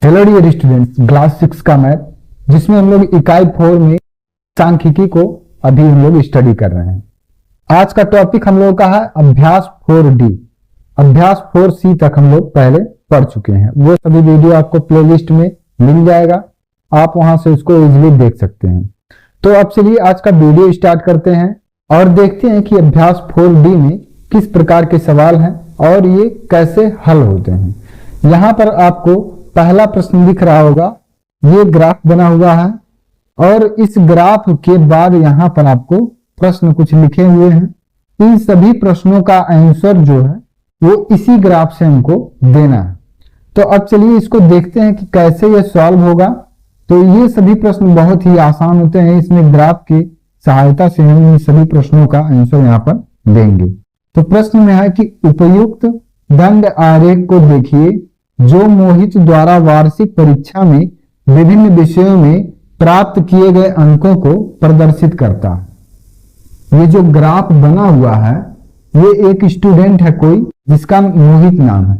Hello dear students, class 6 का math जिसमें हम लोग इकाई 4 में सांख्यिकी को अभी हम लोग स्टडी कर रहे हैं। आज का टॉपिक हम लोग का है अभ्यास 4D। अभ्यास 4C तक हम लोग पहले पढ़ चुके हैं। वो सभी वीडियो आपको प्लेलिस्ट में मिल जाएगा, आप वहां से उसको इजीली देख सकते हैं। तो अब चलिए आज का वीडियो स्टार्ट करते हैं और देखते हैं कि अभ्यास 4D में किस प्रकार के सवाल हैं और ये कैसे हल होते हैं। यहाँ पर आपको पहला प्रश्न दिख रहा होगा, ये ग्राफ बना हुआ है और इस ग्राफ के बाद यहां पर आपको प्रश्न कुछ लिखे हुए हैं। इन सभी प्रश्नों का आंसर जो है वो इसी ग्राफ से हमको देना है। तो अब चलिए इसको देखते हैं कि कैसे ये सॉल्व होगा। तो ये सभी प्रश्न बहुत ही आसान होते हैं, इसमें ग्राफ की सहायता से हम इन सभी प्रश्नों का आंसर यहाँ पर देंगे। तो प्रश्न में है कि उपयुक्त दंड आरेख को देखिए जो मोहित द्वारा वार्षिक परीक्षा में विभिन्न विषयों में प्राप्त किए गए अंकों को प्रदर्शित करता है। ये जो ग्राफ बना हुआ है ये एक स्टूडेंट है कोई जिसका मोहित नाम है।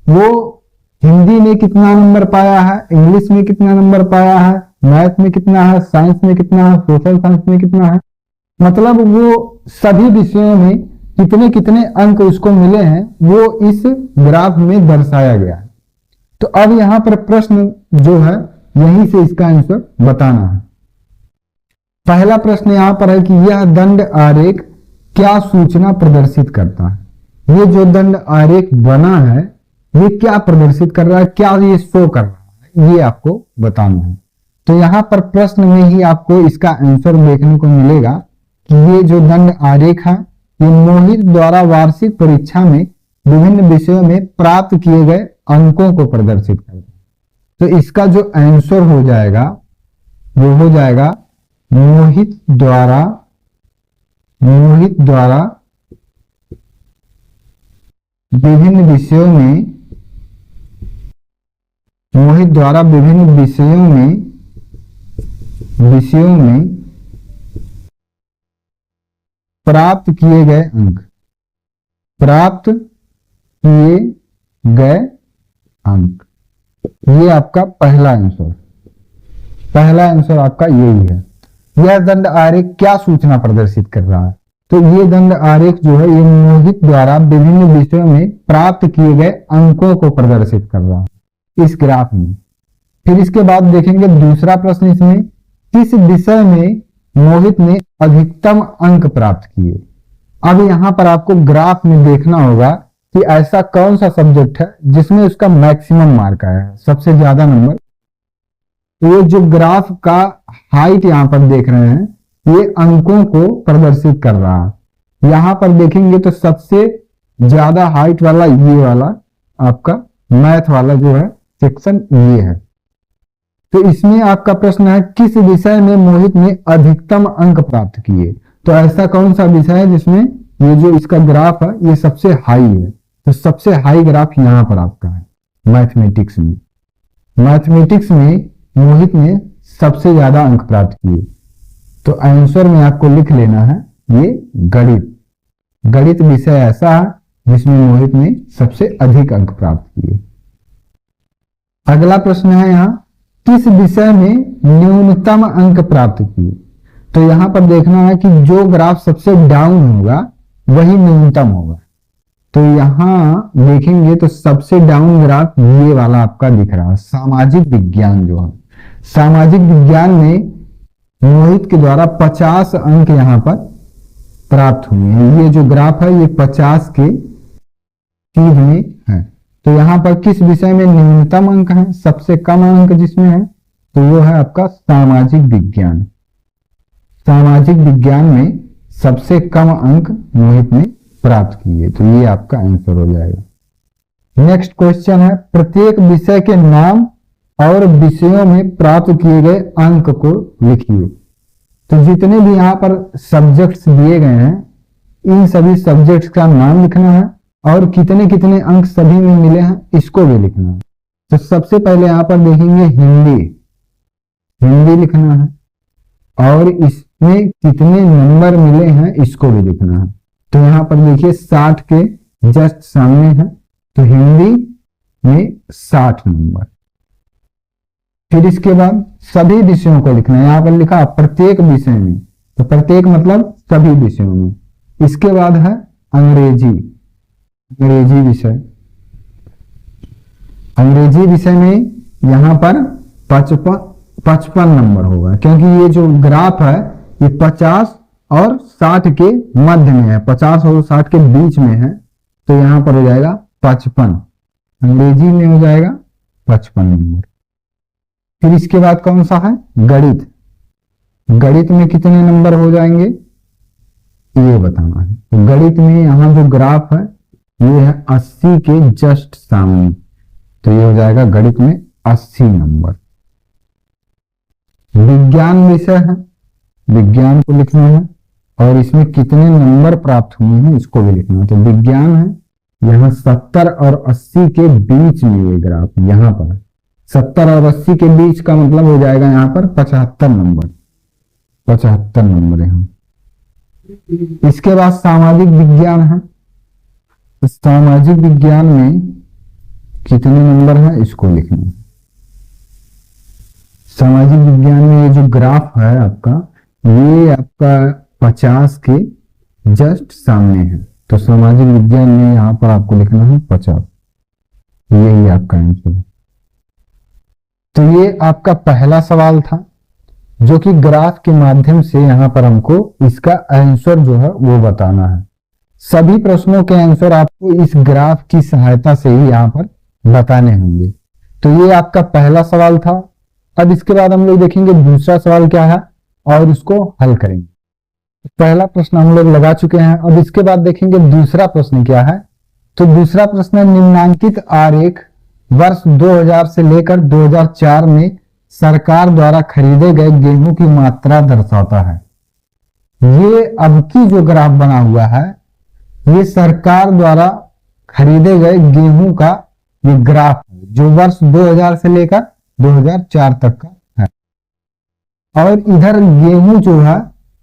वो हिंदी में कितना नंबर पाया है, इंग्लिश में कितना नंबर पाया है, मैथ में कितना है, साइंस में कितना है, सोशल साइंस में कितना है, मतलब वो सभी विषयों में कितने कितने अंक उसको मिले हैं वो इस ग्राफ में दर्शाया गया है। तो अब यहां पर प्रश्न जो है यहीं से इसका आंसर बताना है। पहला प्रश्न यहां पर है कि यह दंड आरेख क्या सूचना प्रदर्शित करता है। ये जो दंड आरेख बना है ये क्या प्रदर्शित कर रहा है, क्या ये शो कर रहा है, ये आपको बताना है। तो यहां पर प्रश्न में ही आपको इसका आंसर देखने को मिलेगा कि ये जो दंड आरेख है ये मोहित द्वारा वार्षिक परीक्षा में विभिन्न विषयों में प्राप्त किए गए अंकों को प्रदर्शित करता है। तो इसका जो आंसर हो जाएगा वो हो जाएगा मोहित द्वारा विभिन्न विषयों में प्राप्त किए गए अंक। ये आपका पहला आंसर आपका यही है। यह दंड आरेख क्या सूचना प्रदर्शित कर रहा है। तो ये दंड आरेख जो है ये मोहित द्वारा विभिन्न विषयों में प्राप्त किए गए अंकों को प्रदर्शित कर रहा है इस ग्राफ में। फिर इसके बाद देखेंगे दूसरा प्रश्न, इसमें किस विषय में मोहित ने अधिकतम अंक प्राप्त किए। अब यहां पर आपको ग्राफ में देखना होगा कि ऐसा कौन सा सब्जेक्ट है जिसमें उसका मैक्सिमम मार्क आया है, सबसे ज्यादा नंबर। ये जो ग्राफ का हाइट यहां पर देख रहे हैं ये अंकों को प्रदर्शित कर रहा है। यहां पर देखेंगे तो सबसे ज्यादा हाइट वाला ये वाला आपका मैथ वाला जो है सेक्शन ये है। तो इसमें आपका प्रश्न है किस विषय में मोहित ने अधिकतम अंक प्राप्त किए। तो ऐसा कौन सा विषय है जिसमें ये जो इसका ग्राफ है ये सबसे हाई है। तो सबसे हाई ग्राफ यहां पर आपका है मैथमेटिक्स में मोहित ने सबसे ज्यादा अंक प्राप्त किए। तो आंसर में आपको लिख लेना है ये गणित विषय ऐसा है जिसमें मोहित ने सबसे अधिक अंक प्राप्त किए। अगला प्रश्न है यहां किस विषय में न्यूनतम अंक प्राप्त किए। तो यहां पर देखना है कि जो ग्राफ सबसे डाउन होगा वही न्यूनतम होगा। तो यहां देखेंगे तो सबसे डाउन ग्राफ ये वाला आपका दिख रहा है सामाजिक विज्ञान जो है। सामाजिक विज्ञान में मोहित के द्वारा 50 अंक यहां पर प्राप्त हुए हैं। ये जो ग्राफ है ये 50 के सीध में है। तो यहां पर किस विषय में न्यूनतम अंक है, सबसे कम अंक जिसमें है तो वो है आपका सामाजिक विज्ञान। सामाजिक विज्ञान में सबसे कम अंक मोहित ने प्राप्त किए। तो ये आपका आंसर हो जाएगा। नेक्स्ट क्वेश्चन है प्रत्येक विषय के नाम और विषयों में प्राप्त किए गए अंक को लिखिए। तो जितने भी यहां पर सब्जेक्ट्स दिए गए हैं इन सभी सब्जेक्ट्स का नाम लिखना है और कितने कितने अंक सभी में मिले हैं इसको भी लिखना है। तो सबसे पहले यहां पर देखेंगे हिंदी लिखना है और इसमें कितने नंबर मिले हैं इसको भी लिखना है। तो यहां पर देखिए 60 के जस्ट सामने है तो हिंदी में 60 नंबर। फिर इसके बाद सभी विषयों को लिखना है। यहां पर लिखा प्रत्येक विषय में, तो प्रत्येक मतलब सभी विषयों में। इसके बाद है अंग्रेजी, अंग्रेजी विषय। अंग्रेजी विषय में यहां पर 55 नंबर होगा, क्योंकि ये जो ग्राफ है ये 50 और 60 के मध्य में है, 50 और 60 के बीच में है, तो यहां पर हो जाएगा 55। अंग्रेजी में हो जाएगा 55 नंबर। फिर इसके बाद कौन सा है? गणित। गणित में कितने नंबर हो जाएंगे ये बताना है। तो गणित में यहां जो ग्राफ है ये है 80 के जस्ट सामने, तो ये हो जाएगा गणित में 80 नंबर। विज्ञान विषय है, विज्ञान को लिखना है और इसमें कितने नंबर प्राप्त हुए हैं इसको भी लिखना है। तो विज्ञान है यहाँ 70 और 80 के बीच में ये ग्राफ, यहाँ पर 70 और 80 के बीच का मतलब हो जाएगा यहाँ पर 75 नंबर, 75 नंबर यहाँ। इसके बाद सामाजिक विज्ञान है। सामाजिक विज्ञान में कितने नंबर है इसको लिखना है। सामाजिक विज्ञान में ये जो ग्राफ है आपका, ये आपका 50 के जस्ट सामने है, तो सामाजिक विज्ञान में यहां पर आपको लिखना है 50। यही आपका आंसर है। तो ये आपका पहला सवाल था, जो कि ग्राफ के माध्यम से यहां पर हमको इसका आंसर जो है वो बताना है। सभी प्रश्नों के आंसर आपको इस ग्राफ की सहायता से ही यहां पर बताने होंगे। तो ये आपका पहला सवाल था। अब इसके बाद हम लोग देखेंगे दूसरा सवाल क्या है और उसको हल करेंगे। पहला प्रश्न हम लोग लगा चुके हैं, अब इसके बाद देखेंगे दूसरा प्रश्न क्या है। तो दूसरा प्रश्न है, निम्नांकित आरेख वर्ष 2000 से लेकर 2004 में सरकार द्वारा खरीदे गए गेहूं की मात्रा दर्शाता है। ये अब की जो ग्राफ बना हुआ है ये सरकार द्वारा खरीदे गए गेहूं का ये ग्राफ है, जो वर्ष 2000 से लेकर 2004 तक का है। और इधर गेहूं जो है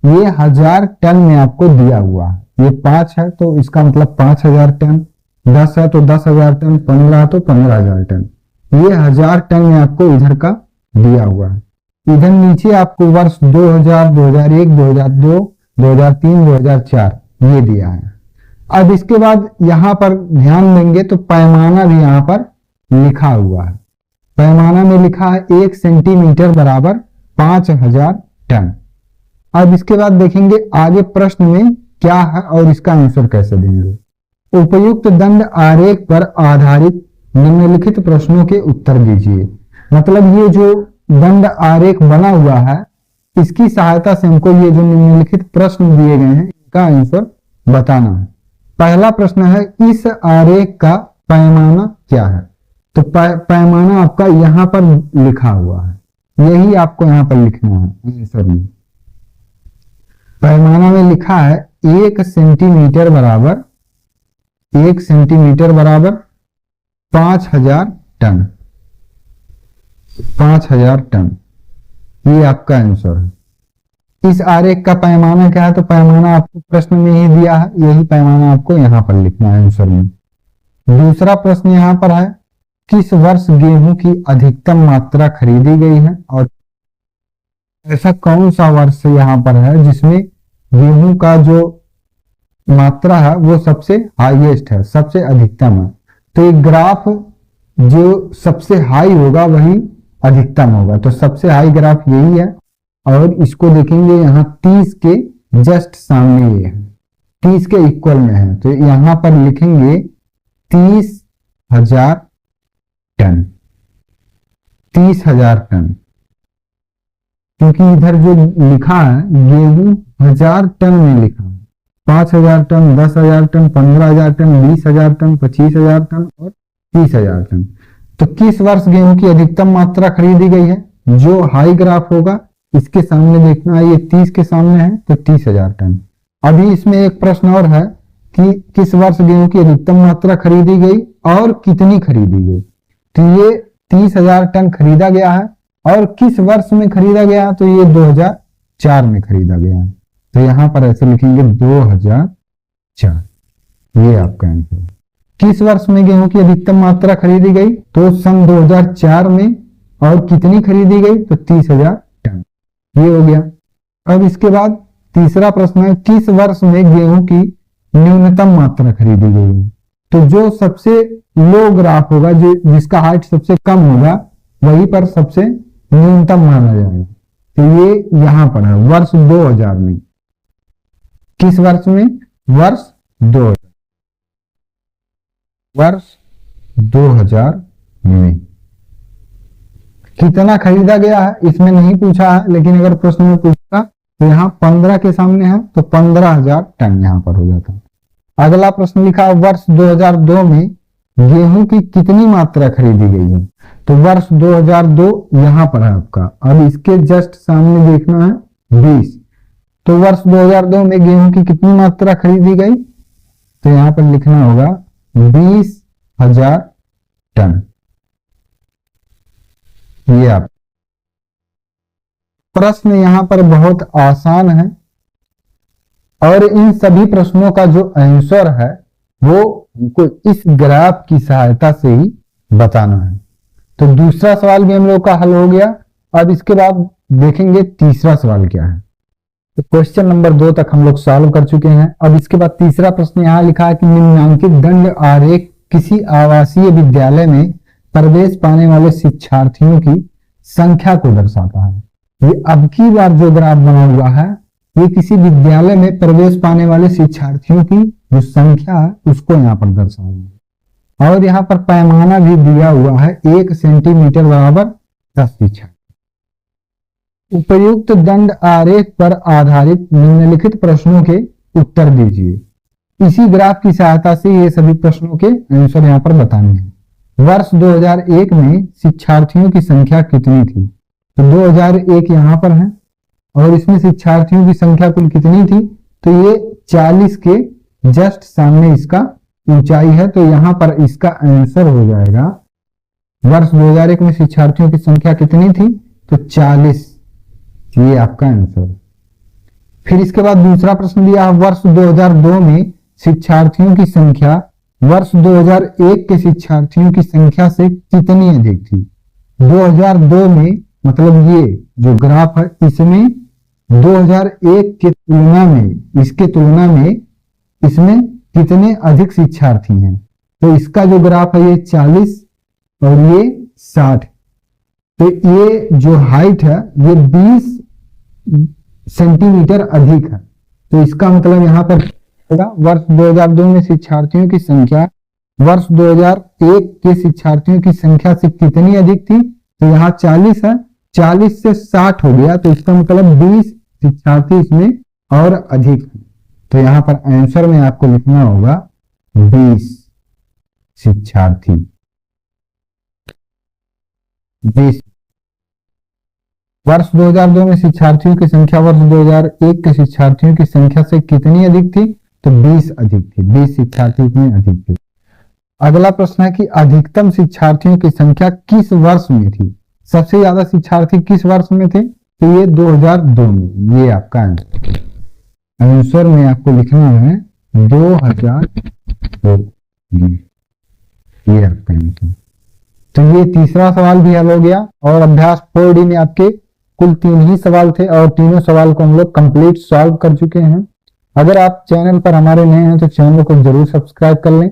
ये 1000 टन में आपको दिया हुआ है। ये 5 है तो इसका मतलब 5000 टन, 10 है तो 10,000 टन, 15 है तो 15,000 टन। ये 1000 टन में आपको इधर का दिया हुआ है। इधर नीचे आपको वर्ष 2000, 2001, 2002, 2003, 2004 ये दिया है। अब इसके बाद यहां पर ध्यान देंगे तो पैमाना भी यहां पर लिखा हुआ है। पैमाना में लिखा है 1 सेंटीमीटर बराबर 5000 टन। अब इसके बाद देखेंगे आगे प्रश्न में क्या है और इसका आंसर कैसे देंगे। उपयुक्त दंड आरेख पर आधारित निम्नलिखित प्रश्नों के उत्तर दीजिए। मतलब ये जो दंड आरेख बना हुआ है इसकी सहायता से हमको ये जो निम्नलिखित प्रश्न दिए गए हैं इनका आंसर बताना है। पहला प्रश्न है, इस आरेख का पैमाना क्या है। तो पैमाना आपका यहां पर लिखा हुआ है, यही आपको यहां पर लिखना है आंसर में। पैमाना में लिखा है 1 सेंटीमीटर बराबर 5000 टन, 5000 टन ये आपका आंसर है। इस आरेख का पैमाना क्या है, तो पैमाना आपको प्रश्न में ही दिया है, यही पैमाना आपको यहां पर लिखना है आंसर में। दूसरा प्रश्न यहां पर है, किस वर्ष गेहूं की अधिकतम मात्रा खरीदी गई है और ऐसा कौन सा वर्ष यहां पर है जिसमें गेहूं का जो मात्रा है वो सबसे हाईएस्ट है, सबसे अधिकतम है। तो ये ग्राफ जो सबसे हाई होगा वही अधिकतम होगा, तो सबसे हाई ग्राफ यही है। और इसको देखेंगे यहाँ 30 के जस्ट सामने ये है, 30 के इक्वल में है, तो यहां पर लिखेंगे 30,000 टन, 30,000 टन। क्योंकि इधर जो लिखा है गेहूं 1000 टन में लिखा है, 5000 ton, 10,000 ton, 15,000 ton, 20,000 ton, 25,000 ton और 30,000 टन। तो किस वर्ष गेहूं की अधिकतम मात्रा खरीदी गई है, जो हाई ग्राफ होगा इसके सामने देखना है, ये 30 के सामने है तो 30,000 टन। अभी इसमें एक प्रश्न और है कि किस वर्ष गेहूं की अधिकतम मात्रा खरीदी गई और कितनी खरीदी गई। तो ये 30,000 टन खरीदा गया है और किस वर्ष में खरीदा गया है, तो ये 2004 में खरीदा गया है। तो यहां पर ऐसे लिखेंगे 2004, ये आपका आंसर है। किस वर्ष में गेहूं की अधिकतम मात्रा खरीदी गई, तो सन 2004 में और कितनी खरीदी गई, तो 30,000 टन। ये हो गया। अब इसके बाद तीसरा प्रश्न है, किस वर्ष में गेहूं की न्यूनतम मात्रा खरीदी गई है। तो जो सबसे लो ग्राफ होगा, जो जिसका हाइट सबसे कम होगा, वहीं पर सबसे न्यूनतम माना जाएगा। तो ये यहां पर है, वर्ष 2000 में। किस वर्ष में, वर्ष 2000, वर्ष 2000 में कितना खरीदा गया है इसमें नहीं पूछा है, लेकिन अगर प्रश्न में पूछा तो यहाँ 15 के सामने है तो 15,000 टन यहां पर हो जाता। अगला प्रश्न लिखा, वर्ष 2002 में गेहूं की कितनी मात्रा खरीदी गई है। तो वर्ष 2002 यहां पर है आपका। अब इसके जस्ट सामने देखना है 20। तो वर्ष 2002 में गेहूं की कितनी मात्रा खरीदी गई, तो यहां पर लिखना होगा 20,000 टन। ये आप प्रश्न यहां पर बहुत आसान है और इन सभी प्रश्नों का जो आंसर है वो हमको इस ग्राफ की सहायता से ही बताना है। तो दूसरा सवाल भी हम लोग का हल हो गया। अब इसके बाद देखेंगे तीसरा सवाल क्या है। तो क्वेश्चन नंबर 2 तक हम लोग सॉल्व कर चुके हैं। अब इसके बाद तीसरा प्रश्न यहां लिखा है कि निम्नांकित दंड आरेख किसी आवासीय विद्यालय में प्रवेश पाने वाले शिक्षार्थियों की संख्या को दर्शाता है। ये अब की बार जो ग्राफ बना हुआ है ये किसी विद्यालय में प्रवेश पाने वाले शिक्षार्थियों की जो संख्या है उसको यहाँ पर दर्शाया है। और यहाँ पर पैमाना भी दिया हुआ है, 1 सेंटीमीटर बराबर 10 शिक्षार्थी। उपयुक्त दंड आरेख पर आधारित निम्नलिखित प्रश्नों के उत्तर दीजिए। इसी ग्राफ की सहायता से ये सभी प्रश्नों के आंसर यहाँ पर बताने हैं। वर्ष 2001 में शिक्षार्थियों की संख्या कितनी थी, तो 2001 यहाँ पर है और इसमें शिक्षार्थियों की संख्या कुल कितनी थी, तो ये 40 के जस्ट सामने इसका ऊंचाई है। तो यहाँ पर इसका आंसर हो जाएगा, वर्ष 2001 में शिक्षार्थियों की संख्या कितनी थी, तो 40। ये आपका आंसर। फिर इसके बाद दूसरा प्रश्न दिया, वर्ष 2002 में शिक्षार्थियों की संख्या वर्ष 2001 के शिक्षार्थियों की संख्या से कितनी अधिक थी। 2002 में मतलब ये जो ग्राफ है इसमें 2001 के तुलना में, इसके तुलना में इसमें कितने अधिक शिक्षार्थी हैं। तो इसका जो ग्राफ है ये 40 और ये 60। तो ये जो हाइट है ये 20 सेंटीमीटर अधिक है। तो इसका मतलब यहाँ पर वर्ष 2002 में शिक्षार्थियों की संख्या वर्ष 2001 के शिक्षार्थियों की संख्या से कितनी अधिक थी, तो यहाँ 40 है, 40 से 60 हो गया। तो इसका मतलब 20 शिक्षार्थी इसमें और अधिक है। तो यहाँ पर आंसर में आपको लिखना होगा 20 शिक्षार्थी। 20 वर्ष 2002 में शिक्षार्थियों की संख्या वर्ष 2001 के शिक्षार्थियों की संख्या से कितनी अधिक थी, तो 20 अधिक थी। 20 शिक्षार्थी इतने अधिक थे। अगला प्रश्न है कि अधिकतम शिक्षार्थियों की संख्या किस वर्ष में थी। सबसे ज्यादा शिक्षार्थी किस वर्ष में थे, तो ये 2002 में। ये आपका आंसर में आपको लिखना है 2002। ये आपका आंसर। तो ये तीसरा सवाल भी हल हो गया और अभ्यास 4D में आपके कुल 3 ही सवाल थे और तीनों सवाल को हम लोग कंप्लीट सॉल्व कर चुके हैं। अगर आप चैनल पर हमारे नए हैं तो चैनल को जरूर सब्सक्राइब कर लें